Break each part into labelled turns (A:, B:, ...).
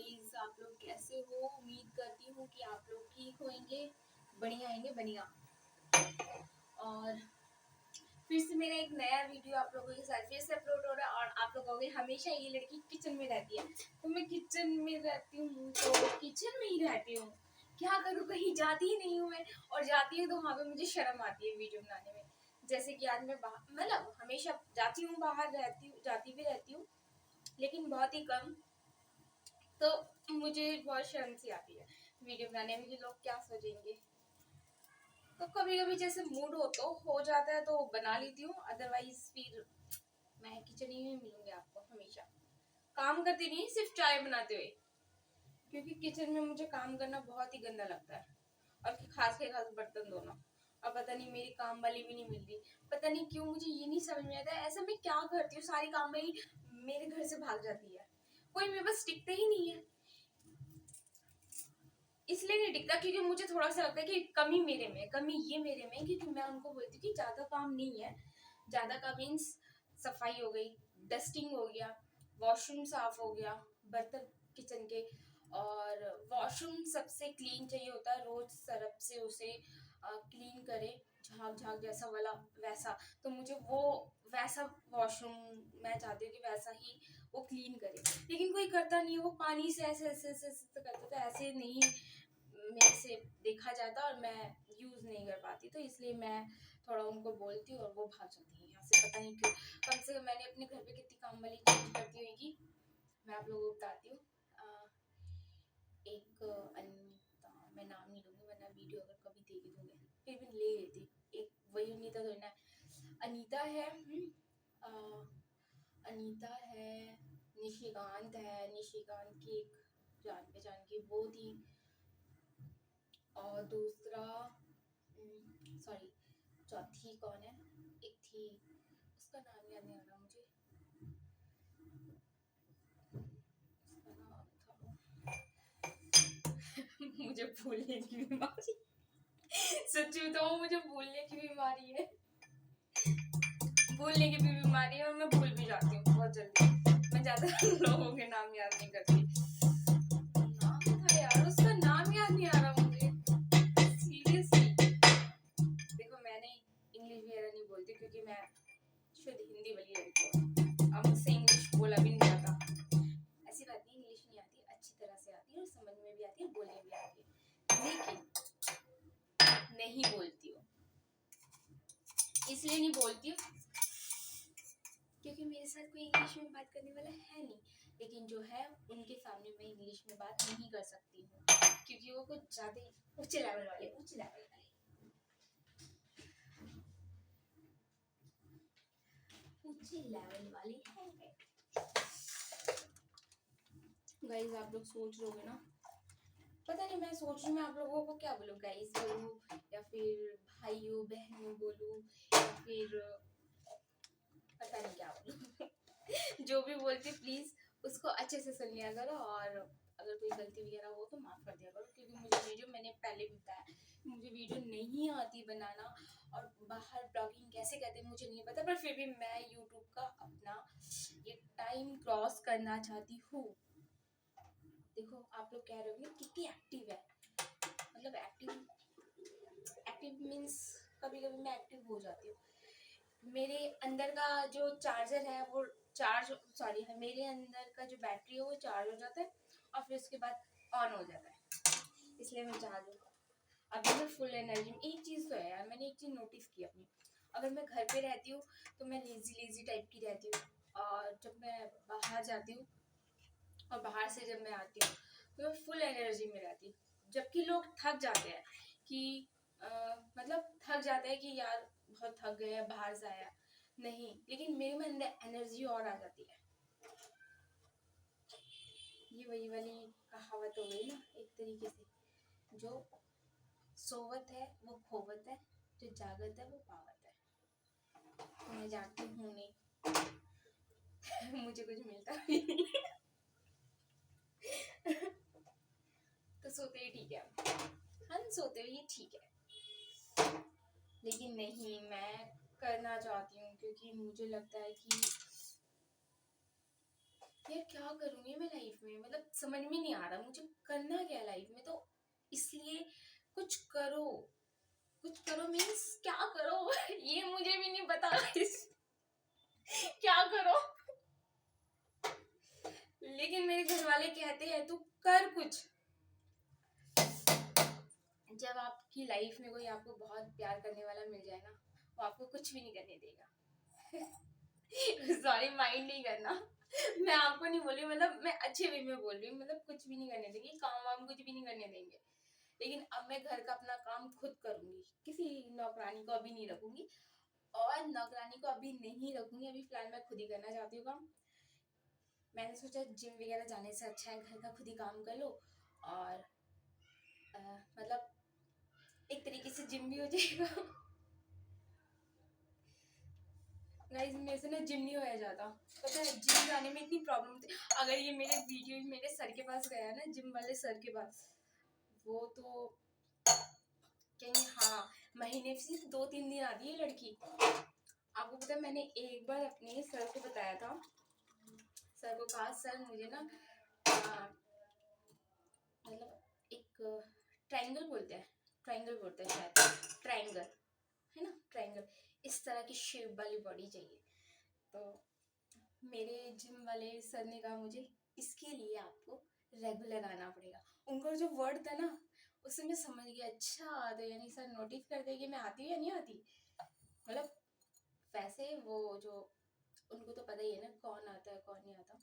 A: Guys, आप लोग कैसे हो? उम्मीद करती हूँ कि आप लोग ठीक होंगे, बढ़िया आएंगे बढ़िया। और फिर से मेरा एक नया वीडियो आप लोगों के साथ फिर से अपलोड हो रहा है। और आप लोग कहोगे हमेशा ये लड़की किचन में रहती है, तो मैं किचन में रहती हूँ तो किचन में ही रहती हूँ। क्या करूँ, कहीं जाती ही नहीं हूँ मैं, और जाती हूँ तो वहाँ पे मुझे शर्म आती है वीडियो बनाने में। जैसे कि आज मैं बाहर, मतलब हमेशा जाती हूँ बाहर, रहती हूँ, जाती भी रहती हूँ, लेकिन बहुत ही कम। तो मुझे बहुत शर्म सी आती है वीडियो बनाने में कि लोग क्या सोचेंगे। तो कभी कभी जैसे मूड हो जाता है तो बना लेती हूँ, अदरवाइज फिर मैं किचन ही में मिलूंगी आपको हमेशा। काम करती नहीं, सिर्फ चाय बनाते हुए, क्योंकि किचन में मुझे काम करना बहुत ही गंदा लगता है। और खास के खास बर्तन धोना। अब पता नहीं मेरी काम वाली भी नहीं मिल रही, पता नहीं क्यों, मुझे ये नहीं समझ में आता है ऐसा मैं क्या करती हूँ, सारी काम वाली मेरे घर से भाग जाती है, कोई मेरे पास टिकते ही नहीं है। इसलिए नहीं दिखता क्योंकि मुझे थोड़ा सा लगता है कि कमी मेरे में, कमी ये मेरे में, क्योंकि मैं उनको बोलती हूँ कि ज्यादा काम नहीं है। ज्यादा काम मीन्स सफाई हो गई, डस्टिंग हो गया, वॉशरूम साफ हो गया, बर्तन किचन के, और वॉशरूम सबसे क्लीन चाहिए होता है, रोज सरफ से उसे क्लीन करे, झाग झाग जैसा वाला वैसा। तो मुझे वो वैसा वॉशरूम मैं चाहती हूँ कि वैसा ही वो क्लीन करे, लेकिन कोई करता नहीं है, वो पानी से ऐसे ऐसे ऐसे, ऐसे तो करता, तो ऐसे नहीं मेरे से देखा जाता और मैं यूज नहीं कर पाती। तो इसलिए मैं थोड़ा उनको बोलती हूँ और वो भाग जाती है यहाँ से, पता नहीं क्यों। कम से कम मैंने अपने घर पे कितनी काम वाली चेंज करती होगी, मैं आप लोगों को बताती हूँ। एक अनीता, मैं नाम नहीं लूंगी वरना वीडियो अगर कभी देख दोगे, फिर भी ले लेती। एक वही अनीता तो ना, अनीता है, अनीता है, निशिकांत है, निशिकांत की एक जान पहचान की वो थी, और दूसरा सॉरी चौथी कौन है, एक थी उसका नाम याद नहीं आ रहा मुझे, उसका नाम था मुझे भूलने की बीमारी, सच्ची बताऊं मुझे भूलने की बीमारी है, भूलने की भी बीमारी है, और मैं भूल भी जाती हूँ बहुत जल्दी। मैं ज्यादा लोगों के नाम याद नहीं करती। नाम था यार, उसका नाम याद नहीं आ रहा मुझे सीरियसली। देखो मैंने इंग्लिश वगैरह नहीं बोलती क्योंकि मैं शुद्ध हिंदी वाली लड़की हूँ, अब मुझसे इंग्लिश बोला भी नहीं जाता। ऐसी बात नहीं, इंग्लिश नहीं आती, अच्छी तरह से आती है और समझ में भी आती है, बोलने भी आती है, लेकिन नहीं बोलती हूँ। इसलिए नहीं बोलती हूँ क्योंकि मेरे साथ कोई इंग्लिश में बात करने वाला है नहीं, लेकिन जो है उनके सामने मैं इंग्लिश में बात नहीं कर सकती हूँ क्योंकि वो कुछ ज्यादा ऊंचे लेवल वाले हैं। गाइस आप लोग सोच रहे होगे ना, पता नहीं मैं सोच रही हूँ मैं आप लोगों को क्या बोलूँ, गाइस बोलूँ या फिर भाइयों बहनों बोलूँ या फिर पता नहीं क्या बोलूँ जो भी बोलती प्लीज उसको अच्छे से सुन लिया करो, और अगर कोई गलती वगैरह हो तो माफ कर दिया करो, क्योंकि मुझे वीडियो, मैंने पहले भी बताया, मुझे वीडियो नहीं आती बनाना, और बाहर ब्लॉगिंग कैसे कहते हैं मुझे नहीं पता, पर फिर भी मैं यूट्यूब का अपना ये टाइम क्रॉस करना चाहती हूँ। देखो आप लोग कह रहे हो कितनी एक्टिव है, मतलब एक्टिव मीन्स कभी कभी मैं एक्टिव हो जाती हूँ। मेरे अंदर का जो चार्जर है वो मेरे अंदर का जो बैटरी है वो चार्ज हो जाता है और फिर उसके बाद ऑन हो जाता है, इसलिए मैं चार्ज हूँ। अभी मैं फुल एनर्जी में। एक चीज़ तो है यार, मैंने एक चीज़ नोटिस की अपनी, अगर मैं घर पे रहती हूँ तो मैं लेजी टाइप की रहती हूँ, और जब मैं बाहर जाती हूँ और बाहर से जब मैं आती हूँ तो मैं फुल एनर्जी में रहती हूँ। जबकि लोग थक जाते हैं कि मतलब थक जाते हैं कि यार बहुत थक गए हैं बाहर से आया, नहीं, लेकिन मेरे में अंदर एनर्जी और आ जाती है। ये वही वाली कहावत हो गई ना एक तरीके से, जो सोवत है वो खोवत है, जो जागत है वो पावत है। तो मैं जागती हूँ नहीं मुझे कुछ मिलता भी नहीं तो सोते ही ठीक है, हम सोते हुए ठीक है, लेकिन नहीं, मैं करना चाहती हूँ क्योंकि मुझे लगता है कि यार क्या करूंगी मैं लाइफ में, मतलब समझ में नहीं आ रहा मुझे करना क्या है लाइफ में, तो इसलिए कुछ करो। कुछ करो मीन्स क्या करो ये मुझे भी नहीं पता guys। क्या करो, लेकिन मेरे घर वाले कहते हैं तू कर कुछ। जब आपकी लाइफ में कोई आपको बहुत प्यार करने वाला मिल जाए ना, वो आपको कुछ भी नहीं करने देगा। सॉरी, माइंड नहीं करना। मैं आपको नहीं बोल रही, मतलब मैं अच्छे वे में बोल रही हूँ, मतलब कुछ भी नहीं करने देंगे, काम वाम कुछ भी नहीं करने देंगे। लेकिन अब मैं घर का अपना काम खुद करूंगी, किसी नौकरानी को अभी नहीं रखूंगी, और नौकरानी को अभी नहीं रखूंगी। अभी फिलहाल मैं खुद ही करना चाहती हूँ काम। मैंने सोचा जिम वगैरह जाने से अच्छा है घर का खुद ही काम कर लो, और मतलब एक तरीके से जिम भी हो जाएगा। गाइस मेरे से ना जिम नहीं होया जाता, पता है जिम जाने में इतनी प्रॉब्लम थी। अगर ये मेरे वीडियो मेरे सर के पास गया ना, जिम वाले सर के पास, वो तो कहेंगे हाँ महीने से 2-3 दिन आती है लड़की। आपको पता है मैंने एक बार अपने सर को बताया था, सर को कहा सर मुझे ना मतलब एक ट्रायंगल बोलते हैं, ट्रायंगल बोलते हैं शायद, ट्रायंगल है ना, ट्रायंगल इस तरह की शेप वाली बॉडी चाहिए। तो मेरे जिम वाले सर ने कहा मुझे इसके लिए आपको रेगुलर आना पड़ेगा। उनका जो वर्ड था ना, उससे मैं समझ गई अच्छा, तो यानी सर नोटिस करते कि मैं आती हूँ या नहीं आती। मतलब वैसे वो जो, उनको तो पता ही है ना कौन आता है कौन नहीं आता,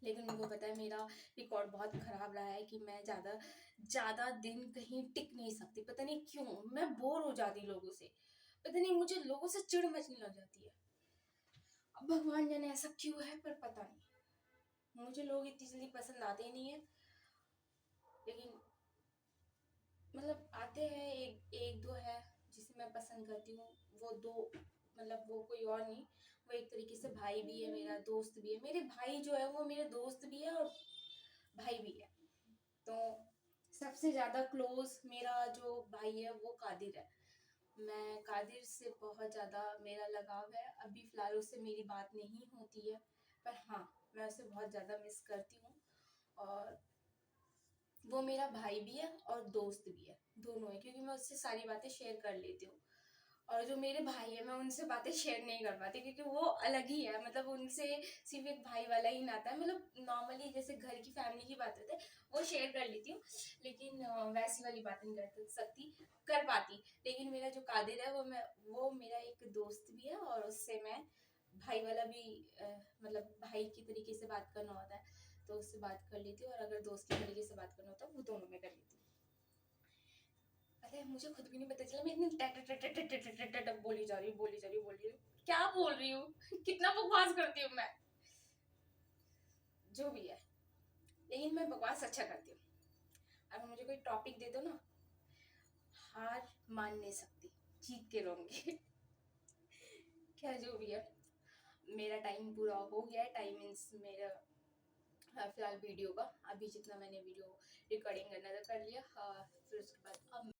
A: लेकिन उनको पता है मेरा रिकॉर्ड बहुत खराब रहा है कि मैं ज़्यादा ज़्यादा दिन कहीं टिक नहीं सकती। पता नहीं क्यों मैं बोर हो जाती लोगों से, पता नहीं मुझे लोगों से चिढ़ मचने लग जाती है। अब भगवान जाने ऐसा क्यों है, पर पता नहीं, मुझे लोग इतनी जल्दी पसंद आते ही नहीं है। लेकिन मतलब आते हैं, एक एक दो है जिसे मैं पसंद करती हूँ, वो दो मतलब वो कोई और नहीं, वो एक तरीके से भाई भी है मेरा, दोस्त भी है। मेरे भाई जो है वो मेरे दोस्त भी है और भाई भी है। तो सबसे ज़्यादा क्लोज मेरा जो भाई है वो कादिर है। मैं कादिर से बहुत ज़्यादा मेरा लगाव है। अभी फ़िलहाल उससे मेरी बात नहीं होती है, पर हाँ मैं उसे बहुत ज़्यादा मिस करती हूँ। और वो मेरा भाई भी है और दोस्त भी है, दोनों है, क्योंकि मैं उससे सारी बातें शेयर कर लेती हूँ। और जो मेरे भाई है मैं उनसे बातें शेयर नहीं कर पाती, क्योंकि वो अलग ही है, मतलब उनसे सिर्फ एक भाई वाला ही नाता है। मतलब नॉर्मली जैसे घर की फैमिली की बात होती है वो शेयर कर लेती हूँ, लेकिन वैसी वाली बातें नहीं कर सकती, कर पाती। लेकिन मेरा जो कादिर है वो मेरा एक दोस्त भी है, और उससे मैं भाई वाला भी मतलब भाई की तरीके से बात करना होता है तो उससे बात कर लेती हूँ, और अगर दोस्त की तरीके से बात करना होता है वो दोनों में कर लेती हूँ। अरे मुझे खुद भी नहीं पता चला, मैं इतनी बोली जा रही हूँ बोली जा रही हूँ बोली जा रही हूँ, क्या बोल रही हूँ। कितना बकवास करती हूँ मैं, जो भी है, लेकिन मैं बकवास अच्छा करती हूँ। अगर मुझे कोई टॉपिक दे दो ना, हार मान नहीं सकती, जीत के रहूंगी। क्या जो भी है, मेरा टाइम पूरा हो गया है। टाइम मीन्स मेरा फिलहाल वीडियो का, अभी जितना मैंने वीडियो रिकॉर्डिंग करना था कर लिया। फिर उसके बाद अब